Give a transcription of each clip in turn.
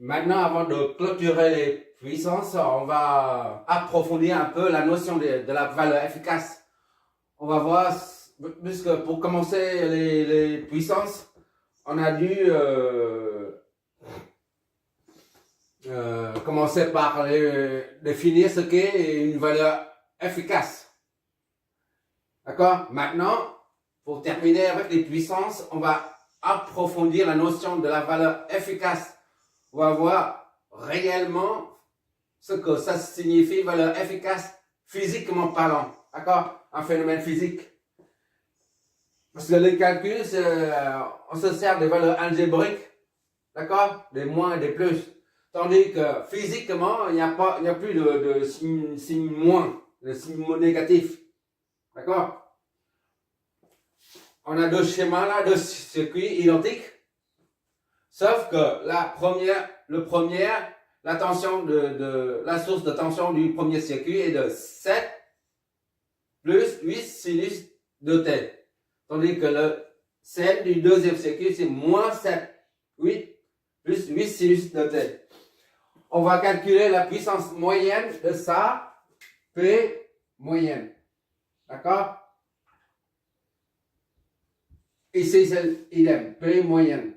Maintenant, avant de clôturer les puissances, on va approfondir un peu la notion de la valeur efficace. On va voir, puisque pour commencer les puissances, on a dû commencer par définir ce qu'est une valeur efficace. D'accord? Maintenant, pour terminer avec les puissances, on va approfondir la notion de la valeur efficace. On va voir réellement ce que ça signifie, valeur efficace, physiquement parlant. D'accord? Un phénomène physique. Parce que les calculs, on se sert des valeurs algébriques. D'accord? Des moins et des plus. Tandis que physiquement, il n'y a plus de signe moins, de signe négatif. D'accord? On a deux schémas là, deux circuits identiques. Sauf que la tension la source de tension du premier circuit est de 7 plus 8 sinus de T. Tandis que celle du deuxième circuit, c'est moins 7, 8 plus 8 sinus de T. On va calculer la puissance moyenne de ça, P moyenne. D'accord? Ici, c'est idem, P moyenne.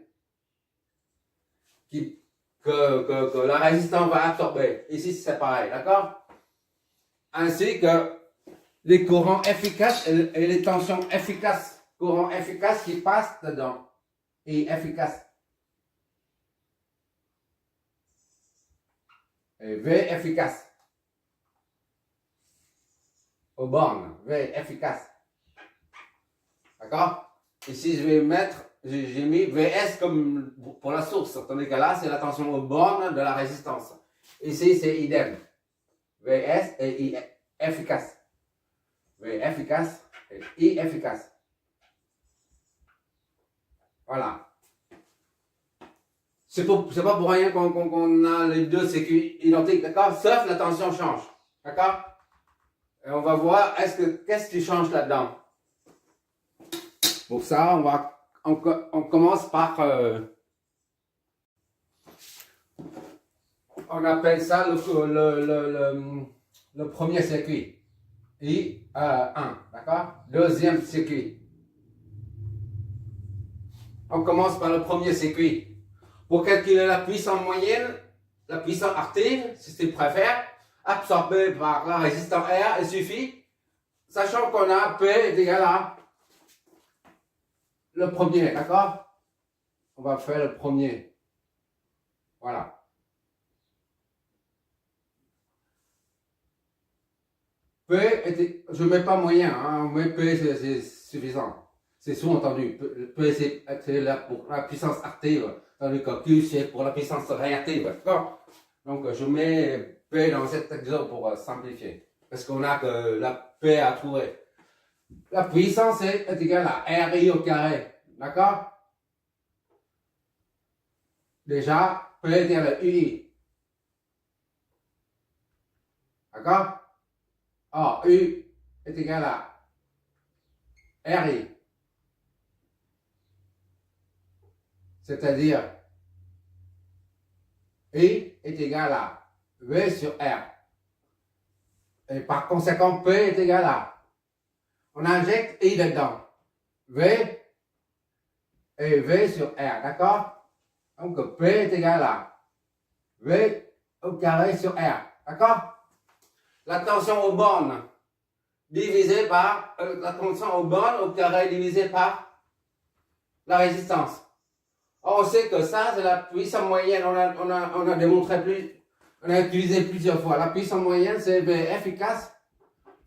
Que la résistance va absorber. Ici, c'est pareil, d'accord? Ainsi que les courants efficaces et les tensions efficaces. Courants efficaces qui passent dedans. Et efficaces. Et V efficace. Aux bornes. V efficace. D'accord? Ici, je vais mettre, j'ai mis VS comme pour la source, tandis que là, c'est la tension aux bornes de la résistance. Ici, c'est idem. VS et I efficace. V efficace et I efficace. Voilà. C'est pas pour rien qu'on a les deux circuits identiques, d'accord? Sauf la tension change, d'accord? Et on va voir, qu'est-ce qui change là-dedans? Pour ça, on commence par, on appelle ça le premier circuit, I1, d'accord? Deuxième circuit. On commence par le premier circuit. Pour calculer la puissance moyenne, la puissance active, si tu préfères, absorbée par la résistance R, il suffit, sachant qu'on a P est égal à le premier, d'accord? On va faire le premier. Voilà. P, je ne mets pas moyen, hein, mais P c'est suffisant. C'est sous-entendu. P c'est pour la puissance active, tandis que Q c'est pour la puissance réactive, d'accord? Donc je mets P dans cet exemple pour simplifier. Parce qu'on a que la P à trouver. La puissance est égale à RI au carré. D'accord? Déjà, P est égal à UI. D'accord? Or, U est égal à RI. C'est-à-dire, I est égal à V sur R. Et par conséquent, P est égal à, on injecte I dedans. V et V sur R, d'accord? Donc P est égal à V au carré sur R, d'accord? La tension aux bornes divisée par, la tension aux bornes au carré divisée par la résistance. Or, on sait que ça, c'est la puissance moyenne, on a démontré on a utilisé plusieurs fois. La puissance moyenne, c'est V efficace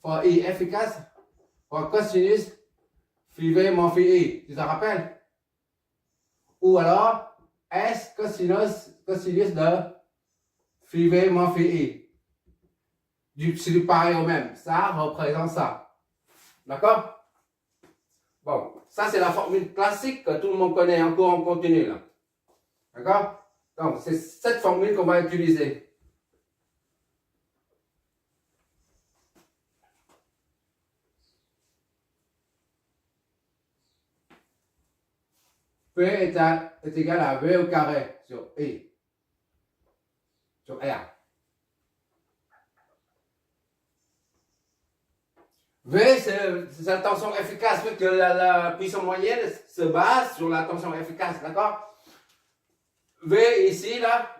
fois I efficace fois cosinus phi V moins phi I. Tu te rappelles? Ou alors, S cosinus de phi V moins phi I. C'est du pareil au même. Ça représente ça. D'accord? Bon, ça c'est la formule classique que tout le monde connaît en cours en continu. D'accord? Donc, c'est cette formule qu'on va utiliser. P est égal à V au carré sur I. sur R. V, c'est la tension efficace, vu que la puissance moyenne se base sur la tension efficace, d'accord? V ici, là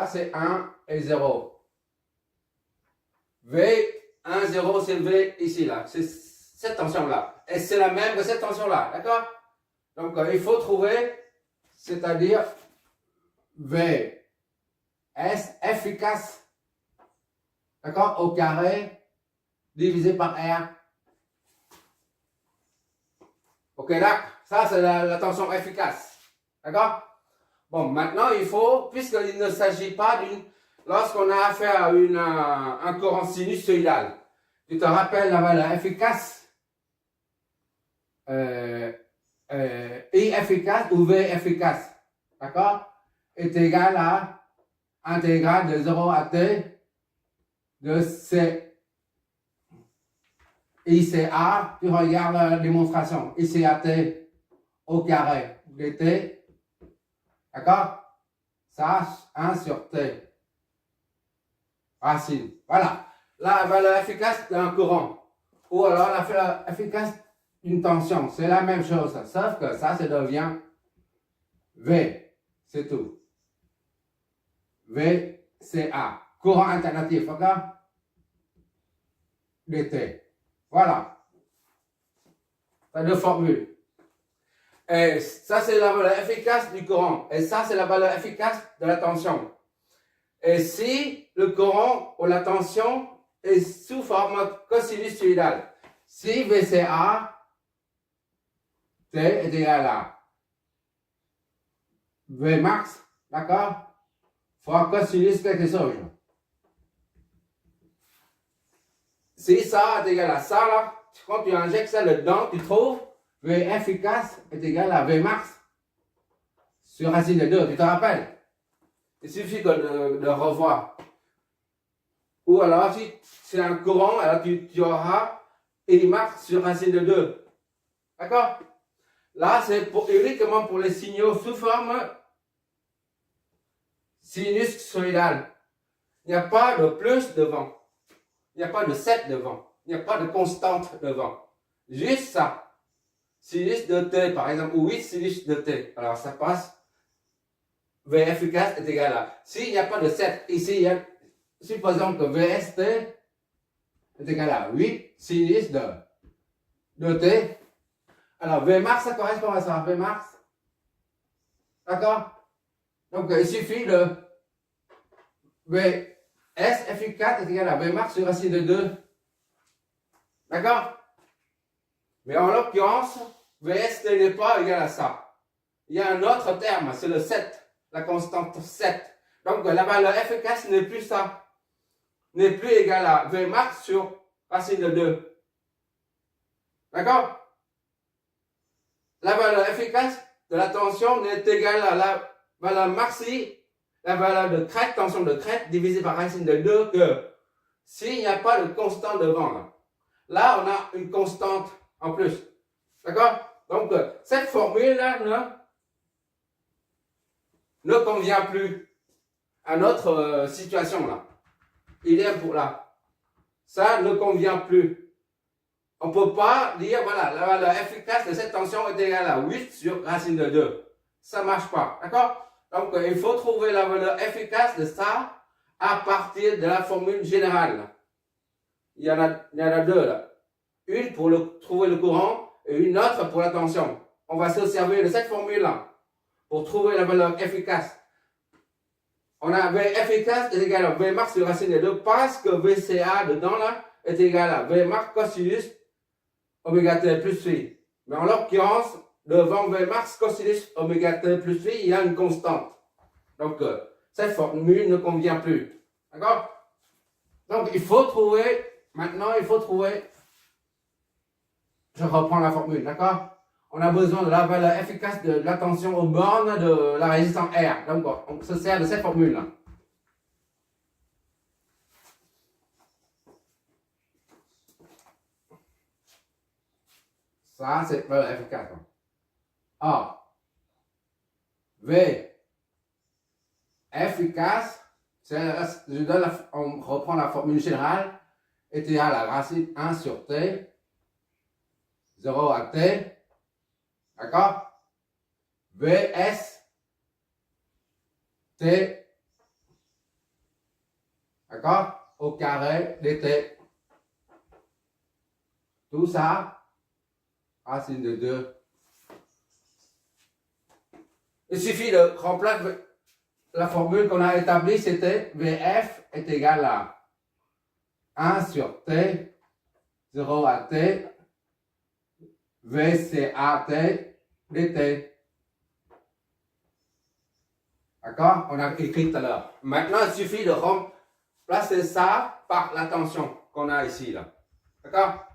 c'est 1 et 0. V, 1, 0, c'est V ici, là. C'est cette tension-là. Et c'est la même que cette tension-là, d'accord? Donc, il faut trouver, c'est-à-dire V, S efficace, d'accord, au carré, divisé par R. Ok, là, ça c'est la tension efficace. D'accord? Bon, maintenant il faut, puisqu'il ne s'agit pas d'une. Lorsqu'on a affaire à un courant sinusoïdal, tu te rappelles la valeur efficace, I efficace ou V efficace, d'accord? Est égal à intégrale de 0 à t de C. ICA, tu regardes la démonstration, ICAT au carré dt, d'accord? Ça, 1 sur t, racine. Voilà, la valeur efficace d'un courant, ou alors la valeur efficace d'une tension, c'est la même chose, sauf que ça devient V, c'est tout. VCA, courant alternatif, d'accord? dt. Voilà. Ça deux formules. Et ça, c'est la valeur efficace du courant. Et ça, c'est la valeur efficace de la tension. Et si le courant ou la tension est sous forme cosinusoïdale, si VCA, T est égal à V max, d'accord, fois cosinus quelque chose. Si ça est égal à ça, là, quand tu injectes ça dedans, tu trouves V efficace est égal à V max sur racine de 2. Tu te rappelles? Il suffit de revoir. Ou alors, si c'est un courant, alors tu auras I max sur racine de 2. D'accord? Là, c'est uniquement pour les signaux sous forme sinusoïdale. Il n'y a pas de plus devant. Il n'y a pas de 7 devant. Il n'y a pas de constante devant. Juste ça. Sinus de t, par exemple, ou 8 sinus de t. Alors, ça passe. V efficace est égal à. S'il n'y a pas de 7, ici, supposons que VST est égal à 8 sinus de t. Alors, V max, ça correspond à ça. V max. D'accord? Donc, il suffit de VS efficace est égal à V max sur racine de 2. D'accord? Mais en l'occurrence, VST n'est pas égal à ça. Il y a un autre terme, c'est le 7, la constante 7. Donc, la valeur efficace n'est plus ça. N'est plus égal à V max sur racine de 2. D'accord? La valeur efficace de la tension n'est égale à la valeur maxi, la valeur de crête, tension de crête, divisée par racine de 2, que s'il n'y a pas de constant devant. Là, on a une constante en plus. D'accord? Donc, cette formule-là ne convient plus à notre situation là. Idem pour là. Ça ne convient plus. On ne peut pas dire, voilà, la valeur efficace de cette tension est égale à 8 sur racine de 2. Ça ne marche pas. D'accord? Donc, il faut trouver la valeur efficace de ça à partir de la formule générale. Il y en a deux là. Une pour trouver le courant et une autre pour la tension. On va se servir de cette formule-là pour trouver la valeur efficace. On a V efficace est égal à V max sur racine de 2 parce que VCA dedans là est égal à V max cosinus oméga t plus phi. Mais en l'occurrence, devant V max cosinus oméga t plus phi, il y a une constante. Donc, cette formule ne convient plus. D'accord? Donc, il faut trouver, maintenant, je reprends la formule, d'accord? On a besoin de la valeur efficace de la tension aux bornes de la résistance R. Donc, on se sert de cette formule-là. Ça, c'est valeur efficace. A. V. Efficace On reprend la formule générale, est égal à racine 1 sur t, 0 à t, d'accord? Vs t, d'accord? Au carré dt. Tout ça, racine de 2. Il suffit de remplacer la formule qu'on a établie, c'était Vf est égal à 1 sur t, 0 à t, VCAT dt. D'accord? On a écrit tout à l'heure. Maintenant, il suffit de remplacer ça par la tension qu'on a ici, là. D'accord?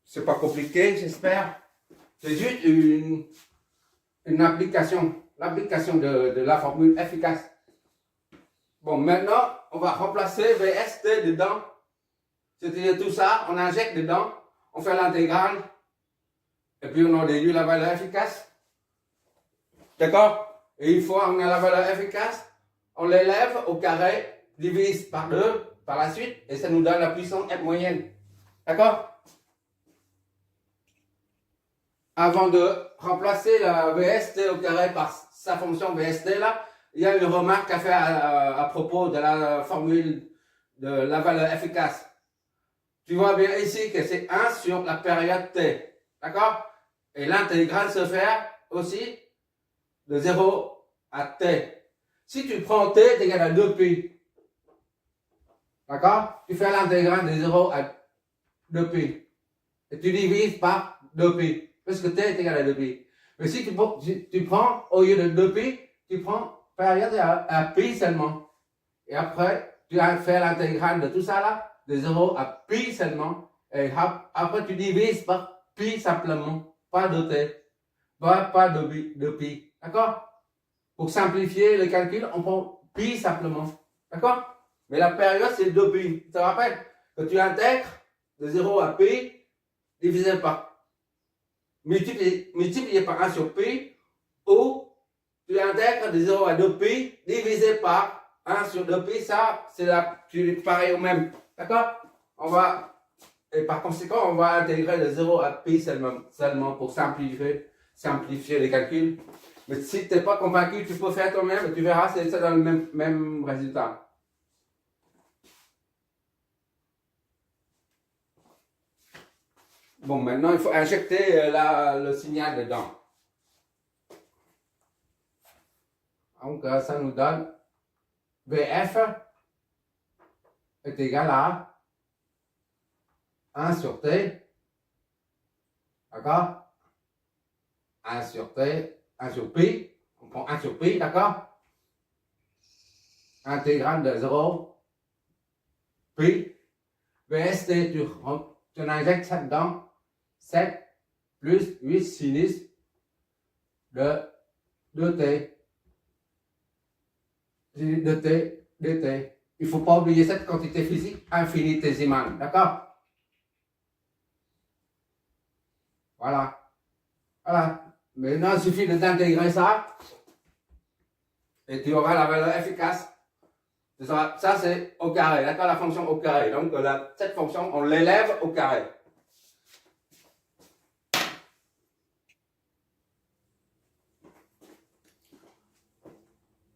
C'est pas compliqué, j'espère. C'est juste une application, l'application de la formule efficace. Bon, maintenant, on va remplacer VST dedans. C'est-à-dire tout ça, on injecte dedans, on fait l'intégrale, et puis on en déduit la valeur efficace. D'accord? Et une fois on a la valeur efficace, on l'élève au carré, divise par 2 par la suite, et ça nous donne la puissance F moyenne. D'accord? Avant de remplacer la VST au carré par sa fonction VST là, il y a une remarque à faire à propos de la formule de la valeur efficace. Tu vois bien ici que c'est 1 sur la période t. D'accord? Et l'intégrale se fait aussi de 0 à t. Si tu prends t est égal à 2pi. D'accord? Tu fais l'intégrale de 0 à 2pi. Et tu divises par 2pi. Parce que t est égal à 2pi. Mais si tu prends, au lieu de 2pi, tu prends période à pi seulement. Et après, tu as fait l'intégrale de tout ça là, de 0 à pi seulement. Et après, tu divises par pi simplement. Pas de t. Pas de pi. D'accord? Pour simplifier le calcul, on prend pi simplement. D'accord? Mais la période, c'est 2pi. Tu te rappelles que tu intègres de 0 à pi divisé par multiplié par 1 sur pi, ou tu intègres de 0 à 2pi divisé par 1 sur 2pi, ça c'est pareil au même. D'accord? Et par conséquent, on va intégrer de 0 à pi seulement pour simplifier les calculs. Mais si tu n'es pas convaincu, tu peux faire toi-même et tu verras, c'est ça dans le même résultat. Bon, maintenant, il faut injecter le signal dedans. Donc, ça nous donne VF est égal à 1 sur T. D'accord? 1 sur T, 1 sur Pi. On prend 1 sur Pi, d'accord? Intégrale de 0, Pi. VST, tu injectes ça dedans. 7 plus 8 sinus de 2t. De t. Il ne faut pas oublier cette quantité physique infinitésimale. D'accord? Voilà. Voilà. Maintenant, il suffit d'intégrer ça et tu auras la valeur efficace. Ça, c'est au carré. D'accord? La fonction au carré. Donc, cette fonction, on l'élève au carré.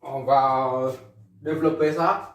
On va développer ça.